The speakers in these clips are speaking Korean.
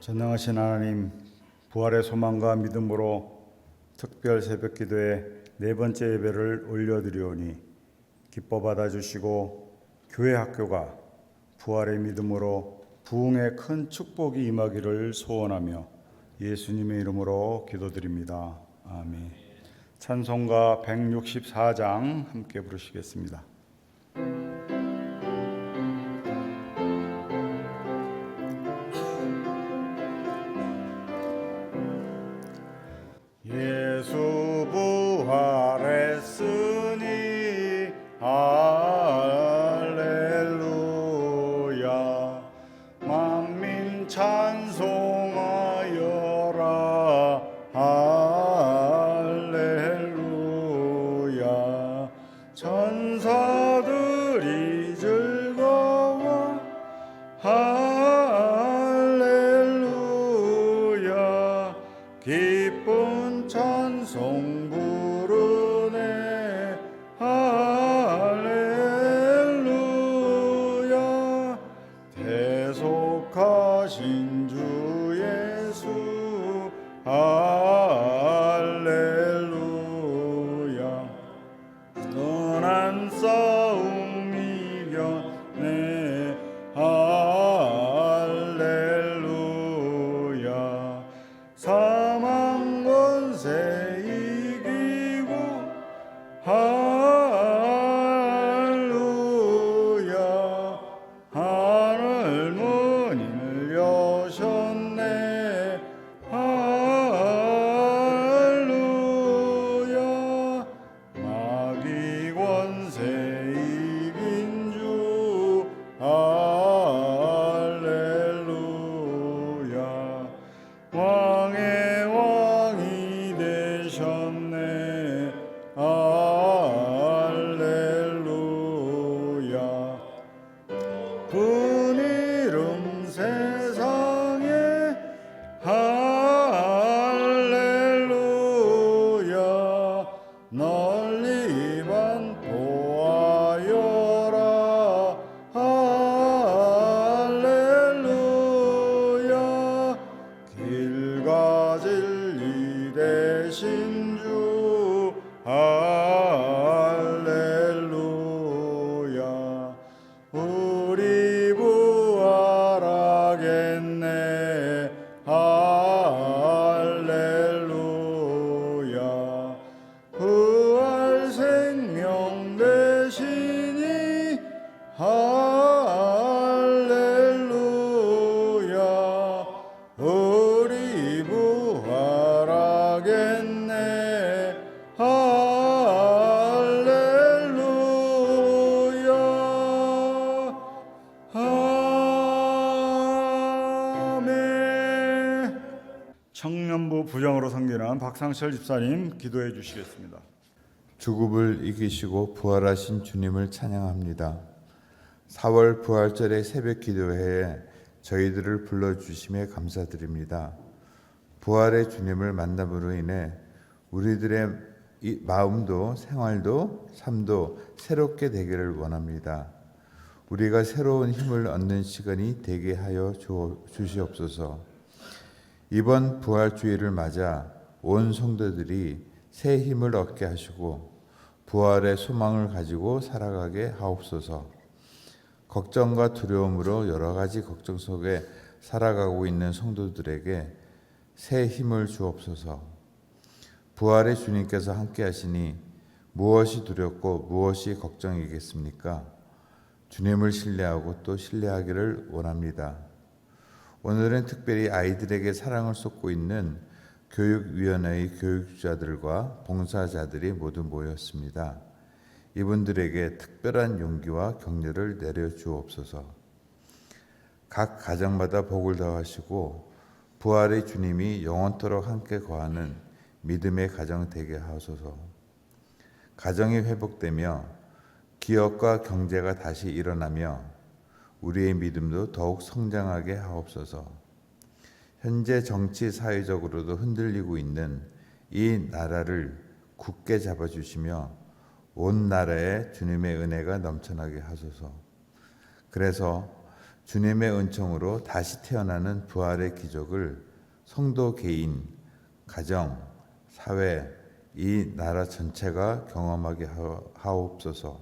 전능하신 하나님, 부활의 소망과 믿음으로 특별 새벽 기도에 네 번째 예배를 올려드리오니 기뻐 받아주시고 교회 학교가 부활의 믿음으로 부흥의 큰 축복이 임하기를 소원하며 예수님의 이름으로 기도드립니다. 아멘. 찬송가 164장 함께 부르시겠습니다. 예수 부활했으니 할렐루야. 만민 찬송하여라 할렐루야. 천사들이 즐거워 할렐루야. 기쁜 찬송 부르네 할렐루야. 대속하신 주 예수 할렐루야. 선한 싸움 이겨내 할렐루야. 사망 권세 이기고 할렐루야. 하늘 문을 여셨네 할렐루야. 마귀 권세 이긴 주 할렐루야. 왕의 왕이 되셨네 할렐루야. 분이름 세상에 할렐루야. 널리 반포하여라 할렐루야. 길과 진리 되신 주 할렐루야. 우리 부활하겠네 할렐루야. 부활 생명 되시니 할렐루야. 우리 부활하겠네 할렐루야. 아멘. 청년부 부장으로 섬기는 박상철 집사님 기도해 주시겠습니다. 죽음을 이기시고 부활하신 주님을 찬양합니다. 4월 부활절의 새벽 기도회에 저희들을 불러주심에 감사드립니다. 부활의 주님을 만남으로 인해 우리들의 마음도 생활도 삶도 새롭게 되기를 원합니다. 우리가 새로운 힘을 얻는 시간이 되게 하여 주시옵소서. 이번 부활주의를 맞아 온 성도들이 새 힘을 얻게 하시고 부활의 소망을 가지고 살아가게 하옵소서. 걱정과 두려움으로 여러 가지 걱정 속에 살아가고 있는 성도들에게 새 힘을 주옵소서. 부활의 주님께서 함께 하시니 무엇이 두렵고 무엇이 걱정이겠습니까? 주님을 신뢰하고 또 신뢰하기를 원합니다. 오늘은 특별히 아이들에게 사랑을 쏟고 있는 교육위원회의 교육자들과 봉사자들이 모두 모였습니다. 이분들에게 특별한 용기와 격려를 내려주옵소서. 각 가정마다 복을 더하시고 부활의 주님이 영원토록 함께 거하는 믿음의 가정 되게 하소서. 가정이 회복되며 기업과 경제가 다시 일어나며 우리의 믿음도 더욱 성장하게 하옵소서. 현재 정치 사회적으로도 흔들리고 있는 이 나라를 굳게 잡아주시며 온 나라에 주님의 은혜가 넘쳐나게 하소서. 그래서 주님의 은총으로 다시 태어나는 부활의 기적을 성도 개인, 가정, 사회, 이 나라 전체가 경험하게 하옵소서.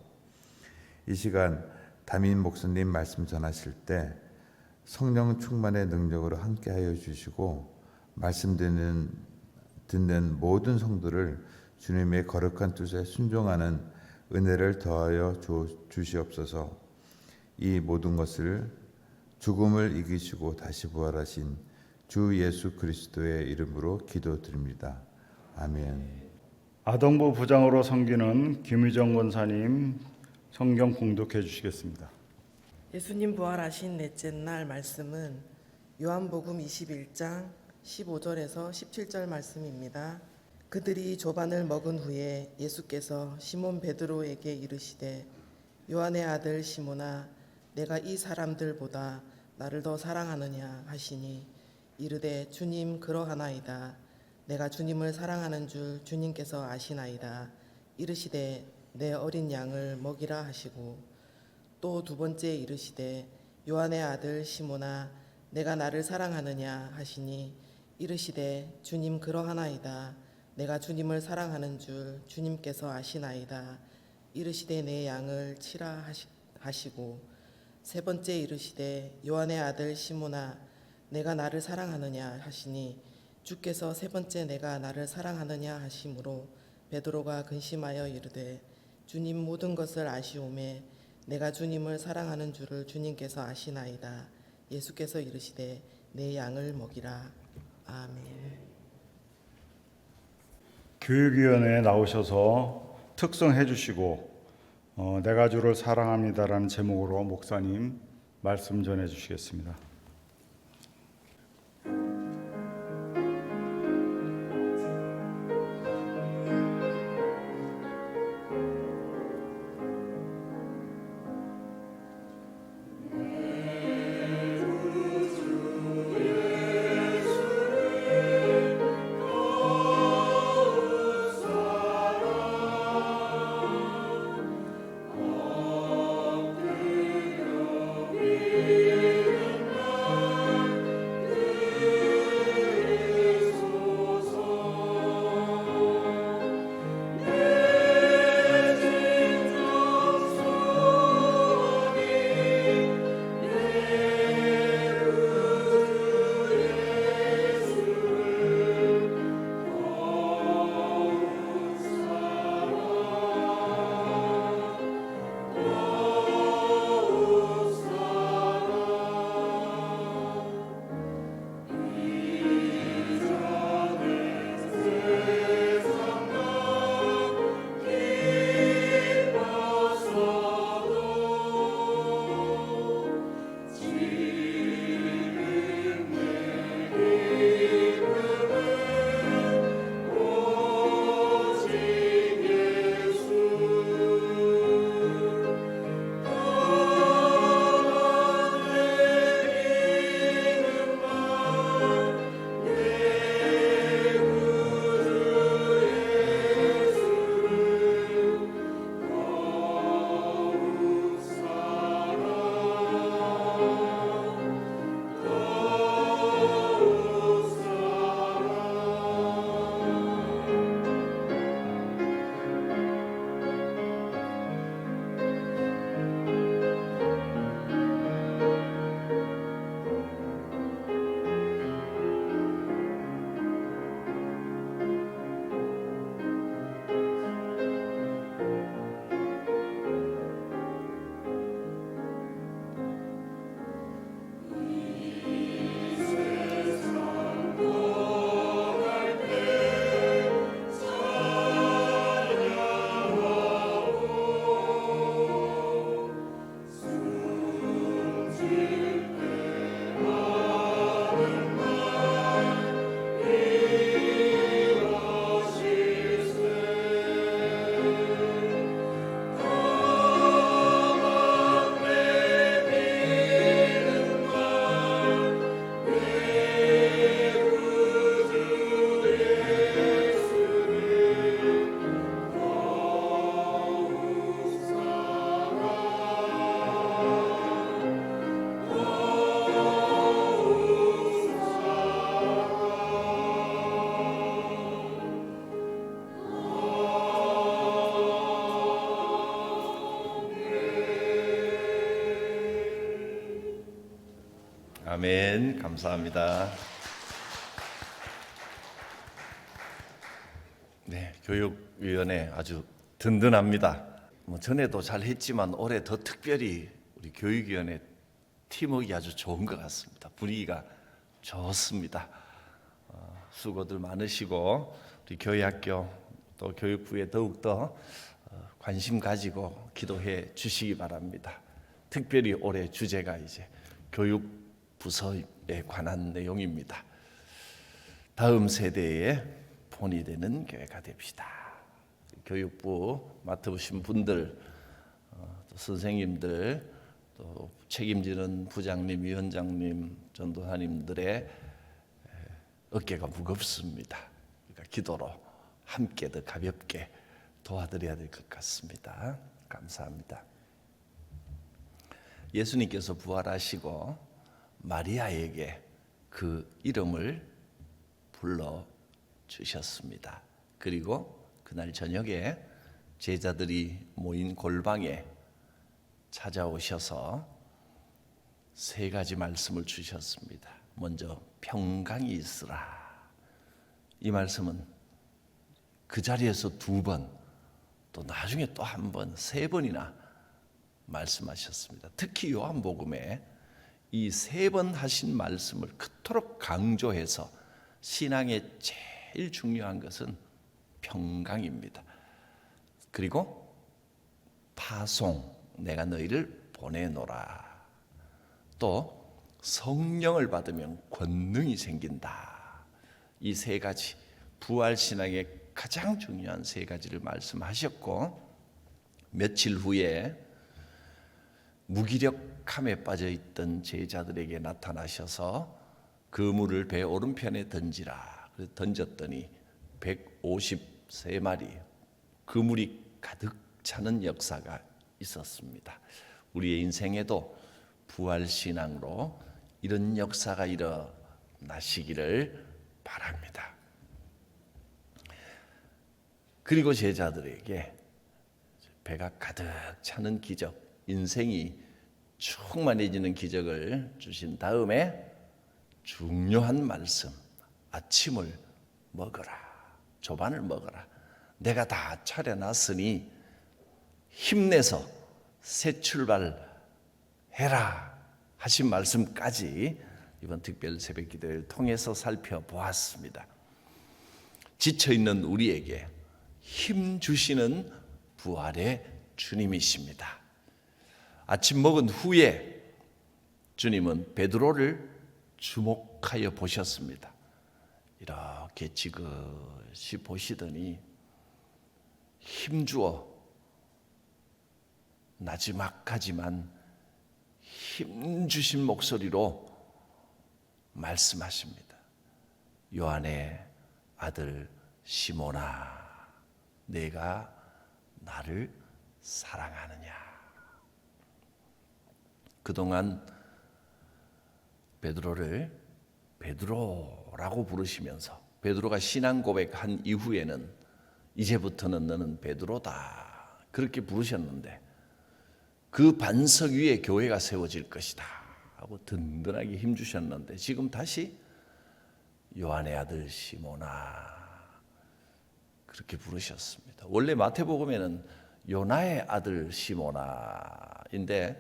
이 시간 담임 목사님 말씀 전하실 때 성령 충만의 능력으로 함께하여 주시고 말씀 듣는 모든 성도를 주님의 거룩한 뜻에 순종하는 은혜를 더하여 주시옵소서. 이 모든 것을 죽음을 이기시고 다시 부활하신 주 예수 그리스도의 이름으로 기도드립니다. 아멘. 아동부 부장으로 섬기는 김유정 권사님 성경 공독해 주시겠습니다. 예수님 부활하신 넷째 날 말씀은 요한복음 21장 15절에서 17절 말씀입니다. 그들이 조반을 먹은 후에 예수께서 시몬 베드로에게 이르시되 요한의 아들 시몬아 내가 이 사람들보다 나를 더 사랑하느냐 하시니 이르되 주님 그러하나이다. 내가 주님을 사랑하는 줄 주님께서 아시나이다. 이르시되 내 어린 양을 먹이라 하시고 또 두 번째 이르시되 요한의 아들 시몬아 내가 나를 사랑하느냐 하시니 이르시되 주님 그러하나이다. 내가 주님을 사랑하는 줄 주님께서 아시나이다. 이르시되 내 양을 치라 하시고 세 번째 이르시되 요한의 아들 시몬아 내가 나를 사랑하느냐 하시니 주께서 세 번째 내가 나를 사랑하느냐 하심으로 베드로가 근심하여 이르되 주님 모든 것을 아시오매 내가 주님을 사랑하는 줄을 주님께서 아시나이다. 예수께서 이르시되 내 양을 먹이라. 아멘. 교육위원회에 나오셔서 특성해 주시고 내가 주를 사랑합니다라는 제목으로 목사님 말씀 전해 주시겠습니다. 아멘. 감사합니다. 네, 교육위원회 아주 든든합니다. 전에도 잘 했지만 올해 더 특별히 우리 교육위원회 팀워크가 아주 좋은 것 같습니다. 분위기가 좋습니다. 수고들 많으시고 우리 교회학교 또 교육부에 더욱더 관심 가지고 기도해 주시기 바랍니다. 특별히 올해 주제가 이제 교육부서에 관한 내용입니다. 다음 세대의 본이 되는 교회가 됩시다. 교육부 맡으신 분들, 또 선생님들, 또 책임지는 부장님, 위원장님, 전도사님들의 어깨가 무겁습니다. 그러니까 기도로 함께 더 가볍게 도와드려야 될 것 같습니다. 감사합니다. 예수님께서 부활하시고 마리아에게 그 이름을 불러 주셨습니다. 그리고 그날 저녁에 제자들이 모인 골방에 찾아오셔서 세 가지 말씀을 주셨습니다. 먼저 평강이 있으라. 이 말씀은 그 자리에서 두 번, 또 나중에 또 한 번, 세 번이나 말씀하셨습니다. 특히 요한복음에 이 세 번 하신 말씀을 그토록 강조해서 신앙의 제일 중요한 것은 평강입니다. 그리고 파송, 내가 너희를 보내노라. 또 성령을 받으면 권능이 생긴다. 이 세 가지 부활신앙의 가장 중요한 세 가지를 말씀하셨고, 며칠 후에 무기력함에 빠져있던 제자들에게 나타나셔서 그물을 배 오른편에 던지라. 그래서 던졌더니 153마리 그물이 가득 차는 역사가 있었습니다. 우리의 인생에도 부활신앙으로 이런 역사가 일어나시기를 바랍니다. 그리고 제자들에게 배가 가득 차는 기적, 인생이 충만해지는 기적을 주신 다음에 중요한 말씀, 아침을 먹어라, 조반을 먹어라. 내가 다 차려놨으니 힘내서 새 출발해라 하신 말씀까지 이번 특별 새벽 기도를 통해서 살펴보았습니다. 지쳐있는 우리에게 힘 주시는 부활의 주님이십니다. 아침 먹은 후에 주님은 베드로를 주목하여 보셨습니다. 이렇게 지그시 보시더니 힘주어 나지막하지만 힘주신 목소리로 말씀하십니다. 요한의 아들 시몬아, 내가 나를 사랑하느냐. 그동안 베드로를 베드로라고 부르시면서 베드로가 신앙 고백한 이후에는 이제부터는 너는 베드로다 그렇게 부르셨는데, 그 반석 위에 교회가 세워질 것이다 하고 든든하게 힘주셨는데, 지금 다시 요한의 아들 시몬아 그렇게 부르셨습니다. 원래 마태복음에는 요나의 아들 시몬아인데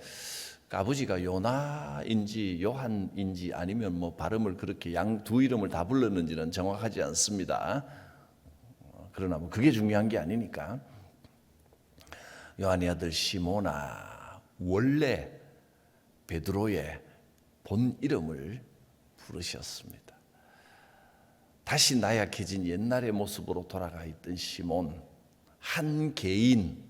아버지가 요나인지 요한인지 아니면 뭐 발음을 그렇게 두 이름을 다 불렀는지는 정확하지 않습니다. 그러나 뭐 그게 중요한 게 아니니까 요한의 아들 시몬아, 원래 베드로의 본 이름을 부르셨습니다. 다시 나약해진 옛날의 모습으로 돌아가 있던 시몬, 한 개인,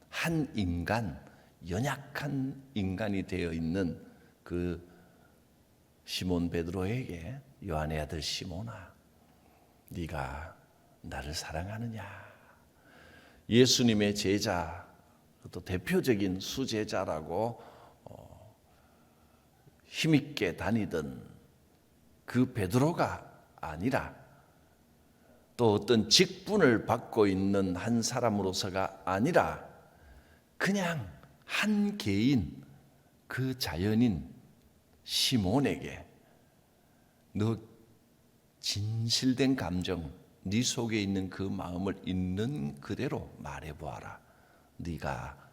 한 인간, 연약한 인간이 되어 있는 그 시몬 베드로에게 요한의 아들 시몬아, 네가 나를 사랑하느냐. 예수님의 제자, 또 대표적인 수제자라고 힘있게 다니던 그 베드로가 아니라 또 어떤 직분을 받고 있는 한 사람으로서가 아니라 그냥 한 개인, 그 자연인 시몬에게 너 진실된 감정, 네 속에 있는 그 마음을 있는 그대로 말해보아라. 네가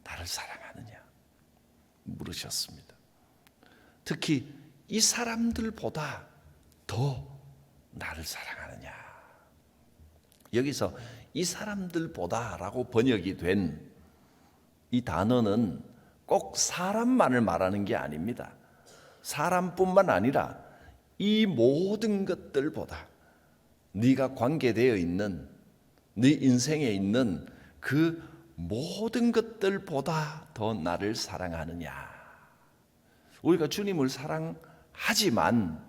나를 사랑하느냐 물으셨습니다. 특히 이 사람들보다 더 나를 사랑하느냐. 여기서 이 사람들보다라고 번역이 된 이 단어는 꼭 사람만을 말하는 게 아닙니다. 사람뿐만 아니라 이 모든 것들보다 네가 관계되어 있는 네 인생에 있는 그 모든 것들보다 더 나를 사랑하느냐. 우리가 주님을 사랑하지만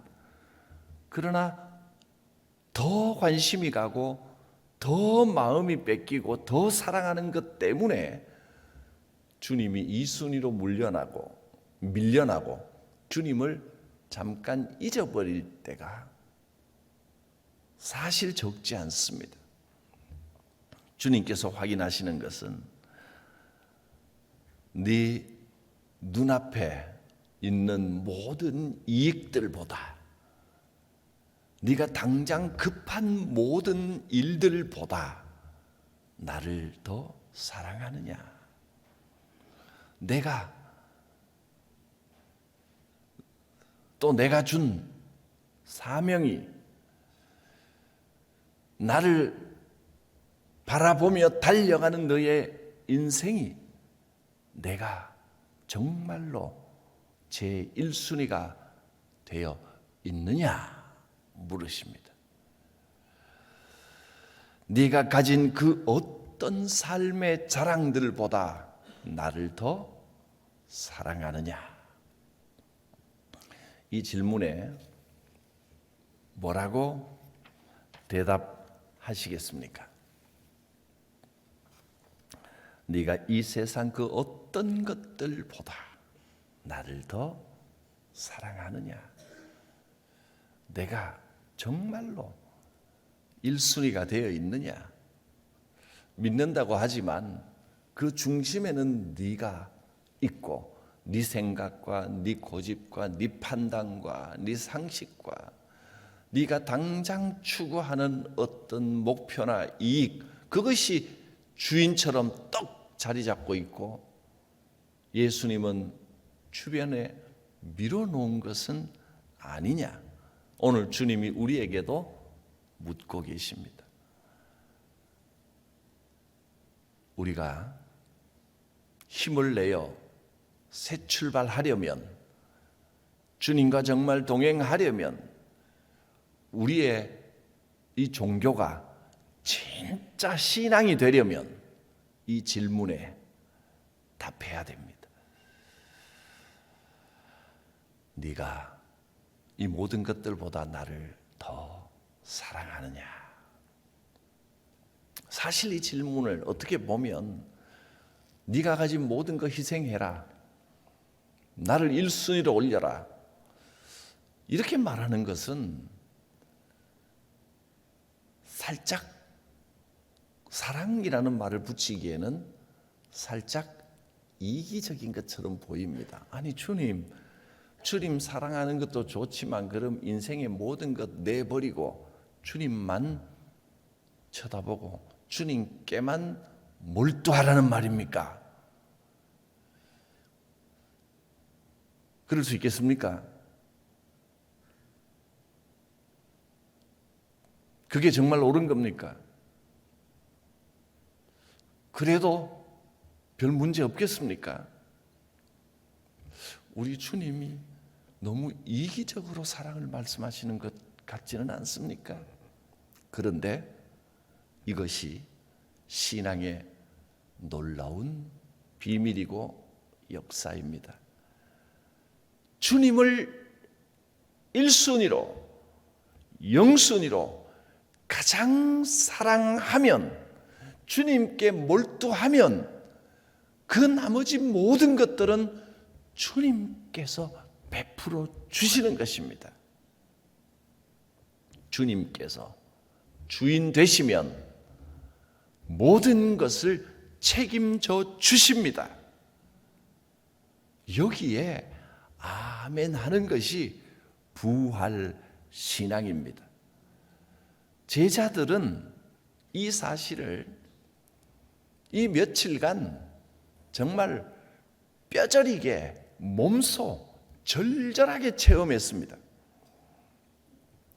그러나 더 관심이 가고 더 마음이 뺏기고 더 사랑하는 것 때문에 주님이 이 순위로 밀려나고 주님을 잠깐 잊어버릴 때가 사실 적지 않습니다. 주님께서 확인하시는 것은 네 눈앞에 있는 모든 이익들보다 네가 당장 급한 모든 일들보다 나를 더 사랑하느냐. 내가 준 사명이 나를 바라보며 달려가는 너의 인생이 내가 정말로 제 1순위가 되어 있느냐 물으십니다. 네가 가진 그 어떤 삶의 자랑들보다 나를 더 사랑하느냐. 이 질문에 뭐라고 대답하시겠습니까? 네가 이 세상 그 어떤 것들보다 나를 더 사랑하느냐. 내가 정말로 1순위가 되어 있느냐. 믿는다고 하지만 그 중심에는 네가 있고 네 생각과 네 고집과 네 판단과 네 상식과 네가 당장 추구하는 어떤 목표나 이익, 그것이 주인처럼 떡 자리 잡고 있고 예수님은 주변에 밀어놓은 것은 아니냐. 오늘 주님이 우리에게도 묻고 계십니다. 우리가 힘을 내어 새 출발하려면, 주님과 정말 동행하려면 우리의 이 종교가 진짜 신앙이 되려면 이 질문에 답해야 됩니다. 네가 이 모든 것들보다 나를 더 사랑하느냐. 사실 이 질문을 어떻게 보면 네가 가진 모든 거 희생해라, 나를 1순위로 올려라, 이렇게 말하는 것은 살짝 사랑이라는 말을 붙이기에는 살짝 이기적인 것처럼 보입니다. 아니 주님 사랑하는 것도 좋지만 그럼 인생의 모든 것 내버리고 주님만 쳐다보고 주님께만 몰두하라는 말입니까? 그럴 수 있겠습니까? 그게 정말 옳은 겁니까? 그래도 별 문제 없겠습니까? 우리 주님이 너무 이기적으로 사랑을 말씀하시는 것 같지는 않습니까? 그런데 이것이 신앙의 놀라운 비밀이고 역사입니다. 주님을 1순위로, 영순위로 가장 사랑하면, 주님께 몰두하면 그 나머지 모든 것들은 주님께서 베풀어 주시는 것입니다. 주님께서 주인 되시면 모든 것을 책임져 주십니다. 여기에 아멘 하는 것이 부활 신앙입니다. 제자들은 이 사실을 이 며칠간 정말 뼈저리게 몸소 절절하게 체험했습니다.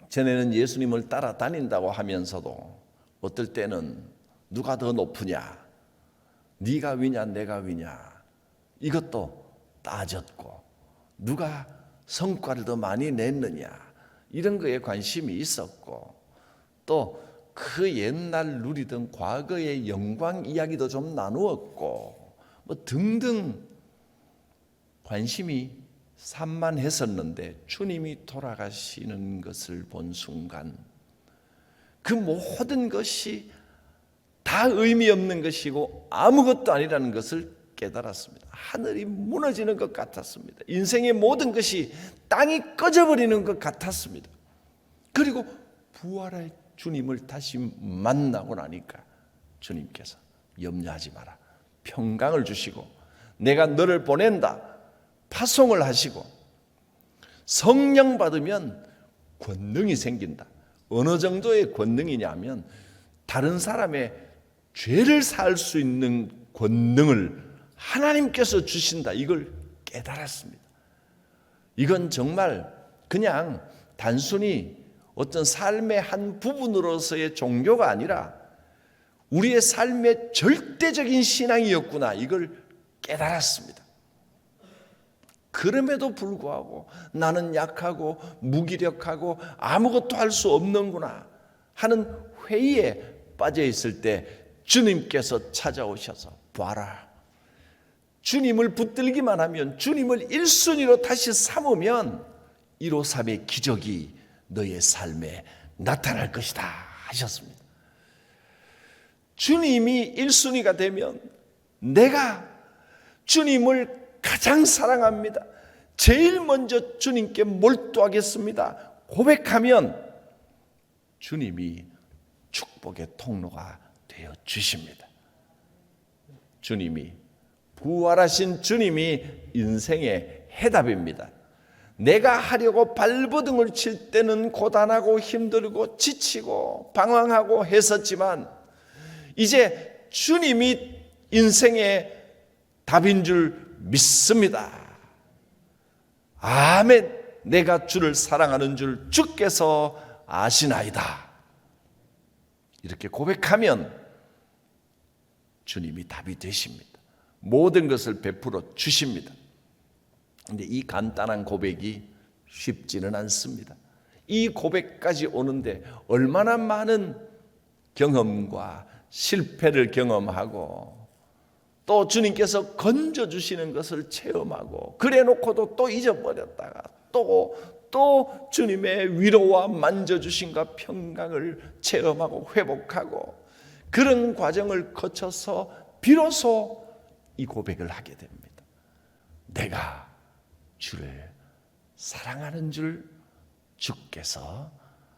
전에는 예수님을 따라다닌다고 하면서도 어떨 때는 누가 더 높으냐, 네가 위냐 내가 위냐 이것도 따졌고, 누가 성과를 더 많이 냈느냐 이런 거에 관심이 있었고, 또 그 옛날 누리던 과거의 영광 이야기도 좀 나누었고, 뭐 등등 관심이 산만했었는데 주님이 돌아가시는 것을 본 순간 그 모든 것이 다 의미 없는 것이고 아무것도 아니라는 것을 깨달았습니다. 하늘이 무너지는 것 같았습니다. 인생의 모든 것이 땅이 꺼져버리는 것 같았습니다. 그리고 부활의 주님을 다시 만나고 나니까 주님께서 염려하지 마라, 평강을 주시고 내가 너를 보낸다 파송을 하시고, 성령 받으면 권능이 생긴다. 어느 정도의 권능이냐면 다른 사람의 죄를 사할 수 있는 권능을 하나님께서 주신다. 이걸 깨달았습니다. 이건 정말 그냥 단순히 어떤 삶의 한 부분으로서의 종교가 아니라 우리의 삶의 절대적인 신앙이었구나. 이걸 깨달았습니다. 그럼에도 불구하고 나는 약하고 무기력하고 아무것도 할 수 없는구나 하는 회의에 빠져 있을 때 주님께서 찾아오셔서 봐라, 주님을 붙들기만 하면, 주님을 1순위로 다시 삼으면 153의 기적이 너의 삶에 나타날 것이다 하셨습니다. 주님이 1순위가 되면 내가 주님을 가장 사랑합니다, 제일 먼저 주님께 몰두하겠습니다 고백하면 주님이 축복의 통로가 되어 주십니다. 주님이, 부활하신 주님이 인생의 해답입니다. 내가 하려고 발버둥을 칠 때는 고단하고 힘들고 지치고 방황하고 했었지만 이제 주님이 인생의 답인 줄 믿습니다. 아멘. 내가 주를 사랑하는 줄 주께서 아시나이다. 이렇게 고백하면 주님이 답이 되십니다. 모든 것을 베풀어 주십니다. 그런데 이 간단한 고백이 쉽지는 않습니다. 이 고백까지 오는데 얼마나 많은 경험과 실패를 경험하고 또 주님께서 건져주시는 것을 체험하고, 그래 놓고도 또 잊어버렸다가 또 주님의 위로와 만져주심과 평강을 체험하고 회복하고, 그런 과정을 거쳐서 비로소 이 고백을 하게 됩니다. 내가 주를 사랑하는 줄 주께서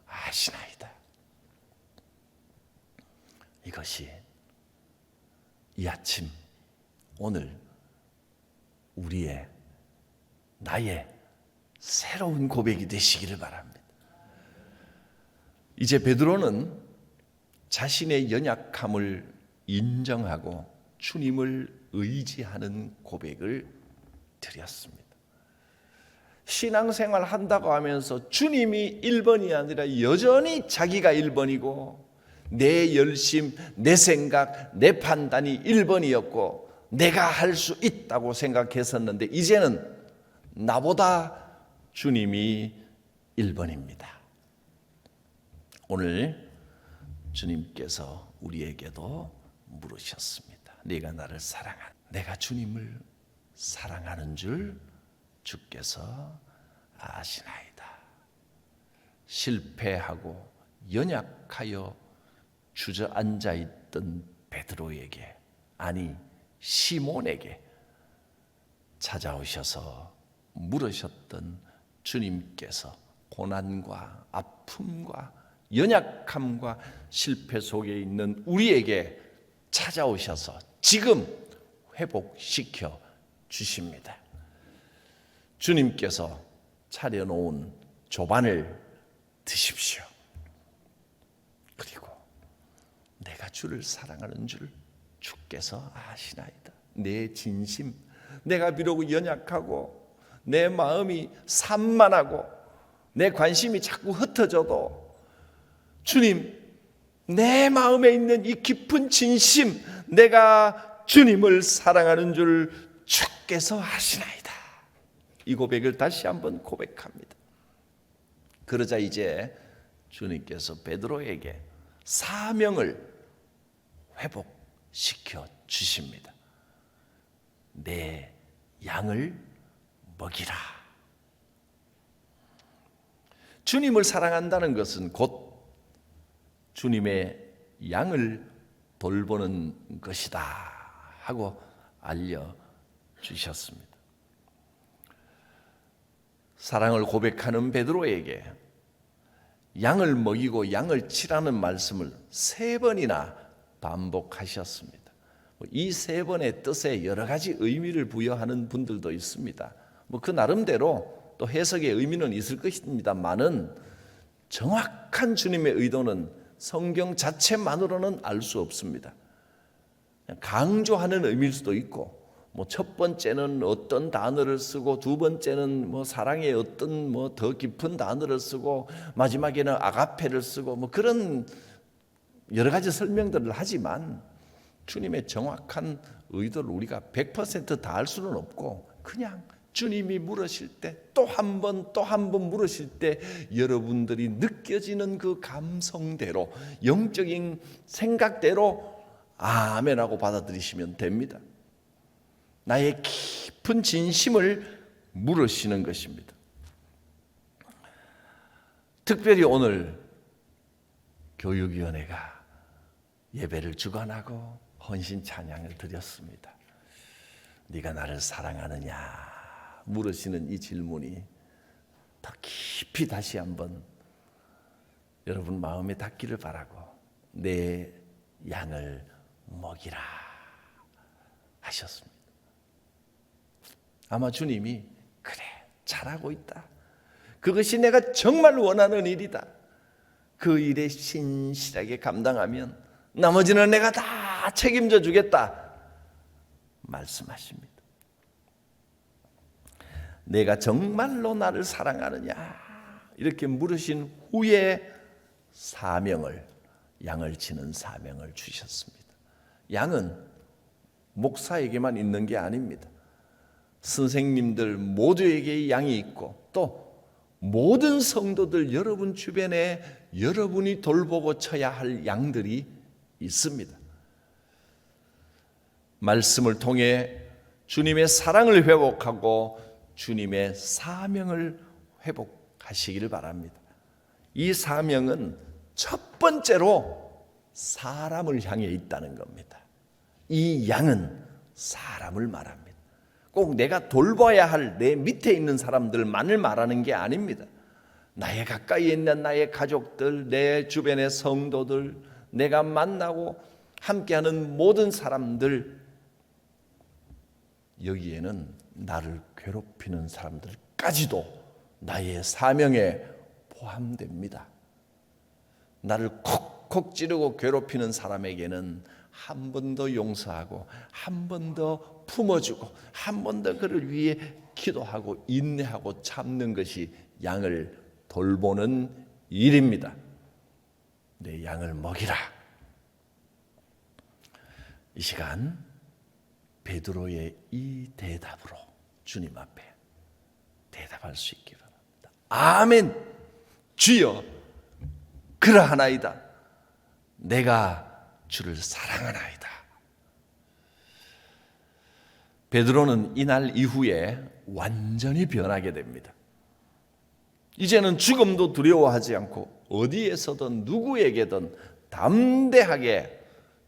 아시나이다. 이것이 이 아침 오늘 나의 새로운 고백이 되시기를 바랍니다. 이제 베드로는 자신의 연약함을 인정하고 주님을 의지하는 고백을 드렸습니다. 신앙생활 한다고 하면서 주님이 1번이 아니라 여전히 자기가 1번이고 내 열심, 내 생각, 내 판단이 1번이었고 내가 할 수 있다고 생각했었는데 이제는 나보다 주님이 1번입니다. 오늘 주님께서 우리에게도 물으셨습니다. 네가 나를 사랑하나? 내가 주님을 사랑하는 줄 주께서 아시나이다. 실패하고 연약하여 주저앉아 있던 베드로에게, 아니 시몬에게 찾아오셔서 물으셨던 주님께서 고난과 아픔과 연약함과 실패 속에 있는 우리에게 찾아오셔서 지금 회복시켜 주십니다. 주님께서 차려놓은 조반을 드십시오. 그리고 내가 주를 사랑하는 줄 주께서 아시나이다. 내 진심, 내가 비록 연약하고 내 마음이 산만하고 내 관심이 자꾸 흩어져도 주님, 내 마음에 있는 이 깊은 진심, 내가 주님을 사랑하는 줄 주께서 아시나이다. 이 고백을 다시 한번 고백합니다. 그러자 이제 주님께서 베드로에게 사명을 회복시켜 주십니다. 내 양을 먹이라. 주님을 사랑한다는 것은 곧 주님의 양을 돌보는 것이다 하고 알려주셨습니다. 사랑을 고백하는 베드로에게 양을 먹이고 양을 치라는 말씀을 3번이나 반복하셨습니다. 이 3번의 뜻에 여러 가지 의미를 부여하는 분들도 있습니다. 그 나름대로 또 해석의 의미는 있을 것입니다만은 정확한 주님의 의도는 성경 자체만으로는 알 수 없습니다. 강조하는 의미일 수도 있고, 첫 번째는 어떤 단어를 쓰고, 두 번째는 사랑의 어떤 더 깊은 단어를 쓰고, 마지막에는 아가페를 쓰고, 그런 여러 가지 설명들을 하지만 주님의 정확한 의도를 우리가 100% 다 알 수는 없고, 그냥 주님이 물으실 때 또 한 번 물으실 때 여러분들이 느껴지는 그 감성대로, 영적인 생각대로 아멘하고 받아들이시면 됩니다. 나의 깊은 진심을 물으시는 것입니다. 특별히 오늘 교육위원회가 예배를 주관하고 헌신 찬양을 드렸습니다. 네가 나를 사랑하느냐 물으시는 이 질문이 더 깊이 다시 한번 여러분 마음에 닿기를 바라고, 내 양을 먹이라 하셨습니다. 아마 주님이 그래, 잘하고 있다, 그것이 내가 정말 원하는 일이다, 그 일에 신실하게 감당하면 나머지는 내가 다 책임져 주겠다 말씀하십니다. 내가 정말로 나를 사랑하느냐 이렇게 물으신 후에 사명을, 양을 치는 사명을 주셨습니다. 양은 목사에게만 있는 게 아닙니다. 선생님들 모두에게 양이 있고, 또 모든 성도들 여러분 주변에 여러분이 돌보고 쳐야 할 양들이 있습니다. 말씀을 통해 주님의 사랑을 회복하고 주님의 사명을 회복하시기를 바랍니다. 이 사명은 첫 번째로 사람을 향해 있다는 겁니다. 이 양은 사람을 말합니다. 꼭 내가 돌봐야 할 내 밑에 있는 사람들만을 말하는 게 아닙니다. 나의 가까이에 있는 나의 가족들, 내 주변의 성도들, 내가 만나고 함께하는 모든 사람들, 여기에는 나를 괴롭히는 사람들까지도 나의 사명에 포함됩니다. 나를 콕콕 찌르고 괴롭히는 사람에게는 한 번 더 용서하고, 한 번 더 품어주고, 한 번 더 그를 위해 기도하고 인내하고 참는 것이 양을 돌보는 일입니다. 내 양을 먹이라. 이 시간 베드로의 이 대답으로 주님 앞에 대답할 수 있기 바랍니다. 아멘. 주여 그러하나이다. 내가 주를 사랑하나이다. 베드로는 이날 이후에 완전히 변하게 됩니다. 이제는 죽음도 두려워하지 않고 어디에서든 누구에게든 담대하게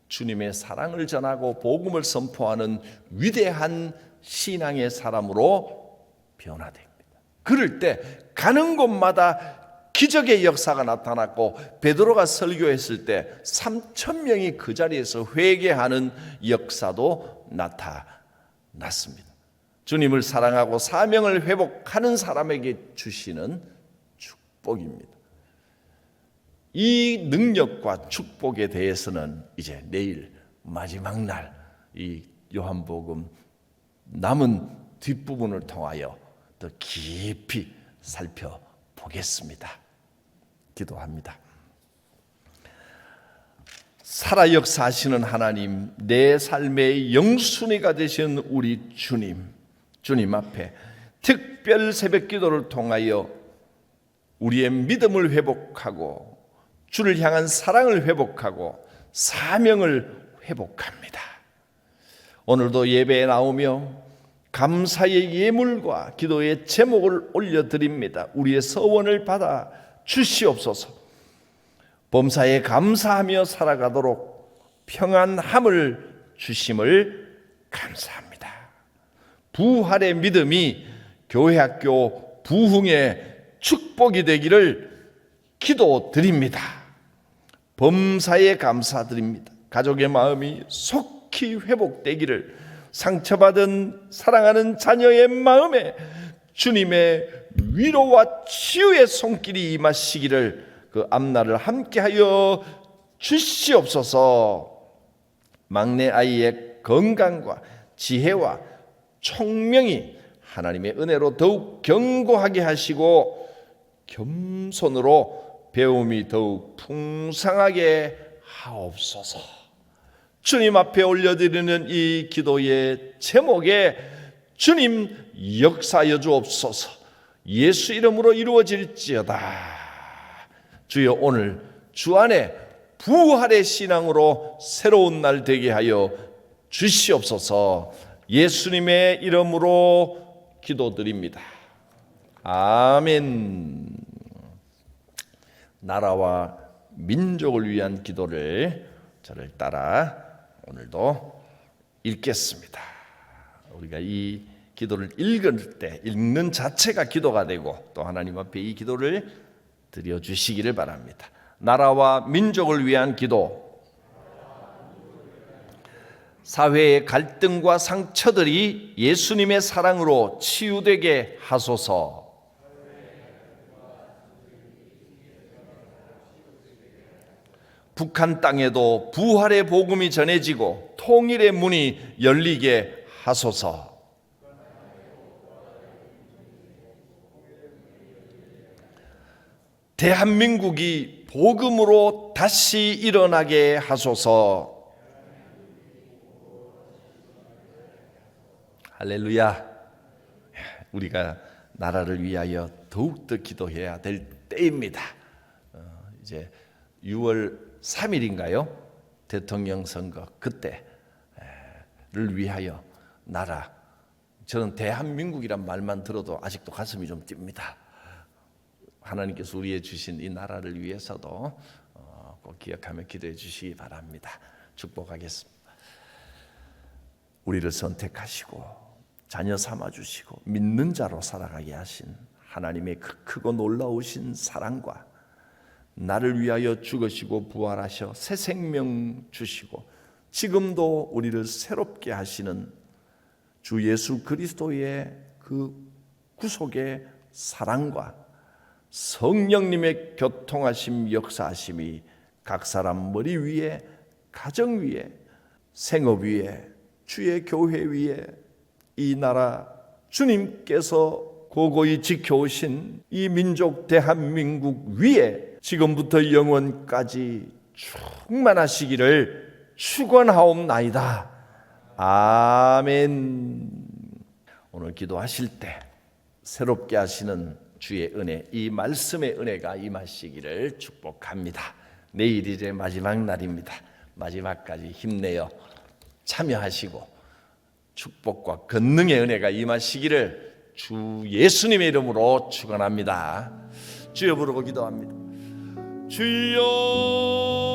주님의 사랑을 전하고 복음을 선포하는 위대한 신앙의 사람으로 변화됩니다. 그럴 때 가는 곳마다 기적의 역사가 나타났고, 베드로가 설교했을 때 3,000명이 그 자리에서 회개하는 역사도 나타났습니다. 주님을 사랑하고 사명을 회복하는 사람에게 주시는 축복. 축복입니다. 이 능력과 축복에 대해서는 이제 내일 마지막 날 이 요한복음 남은 뒷부분을 통하여 더 깊이 살펴보겠습니다. 기도합니다. 살아 역사하시는 하나님, 내 삶의 영순위가 되신 우리 주님 앞에 특별 새벽 기도를 통하여 우리의 믿음을 회복하고 주를 향한 사랑을 회복하고 사명을 회복합니다. 오늘도 예배에 나오며 감사의 예물과 기도의 제목을 올려드립니다. 우리의 서원을 받아 주시옵소서. 범사에 감사하며 살아가도록 평안함을 주심을 감사합니다. 부활의 믿음이 교회학교 부흥의 축복이 되기를 기도드립니다. 범사에 감사드립니다. 가족의 마음이 속히 회복되기를, 상처받은 사랑하는 자녀의 마음에 주님의 위로와 치유의 손길이 임하시기를 그 앞날을 함께하여 주시옵소서. 막내 아이의 건강과 지혜와 총명이 하나님의 은혜로 더욱 견고하게 하시고 겸손으로 배움이 더욱 풍성하게 하옵소서. 주님 앞에 올려드리는 이 기도의 제목에 주님 역사하여 주옵소서. 예수 이름으로 이루어질지어다. 주여, 오늘 주 안에 부활의 신앙으로 새로운 날 되게 하여 주시옵소서. 예수님의 이름으로 기도드립니다. 아멘. 나라와 민족을 위한 기도를 저를 따라 오늘도 읽겠습니다. 우리가 이 기도를 읽을 때 읽는 자체가 기도가 되고 또 하나님 앞에 이 기도를 드려주시기를 바랍니다. 나라와 민족을 위한 기도. 사회의 갈등과 상처들이 예수님의 사랑으로 치유되게 하소서. 북한 땅에도 부활의 복음이 전해지고 통일의 문이 열리게 하소서. 대한민국이 복음으로 다시 일어나게 하소서. 할렐루야. 우리가 나라를 위하여 더욱더 기도해야 될 때입니다. 이제 6월 3일인가요? 대통령 선거 그때를 위하여 나라. 저는 대한민국이란 말만 들어도 아직도 가슴이 좀 뜁니다. 하나님께서 우리에 주신 이 나라를 위해서도 꼭 기억하며 기도해 주시기 바랍니다. 축복하겠습니다. 우리를 선택하시고 자녀 삼아 주시고 믿는 자로 살아가게 하신 하나님의 그 크고 놀라우신 사랑과 나를 위하여 죽으시고 부활하셔 새 생명 주시고 지금도 우리를 새롭게 하시는 주 예수 그리스도의 그 구속의 사랑과 성령님의 교통하심 역사하심이 각 사람 머리 위에, 가정 위에, 생업 위에, 주의 교회 위에, 이 나라 주님께서 고고히 지켜오신 이 민족 대한민국 위에 지금부터 영원까지 충만하시기를 축원하옵나이다. 아멘. 오늘 기도하실 때 새롭게 하시는 주의 은혜, 이 말씀의 은혜가 임하시기를 축복합니다. 내일 이제 마지막 날입니다. 마지막까지 힘내어 참여하시고 축복과 권능의 은혜가 임하시기를 주 예수님의 이름으로 축원합니다. 주여 부르고 기도합니다. 주여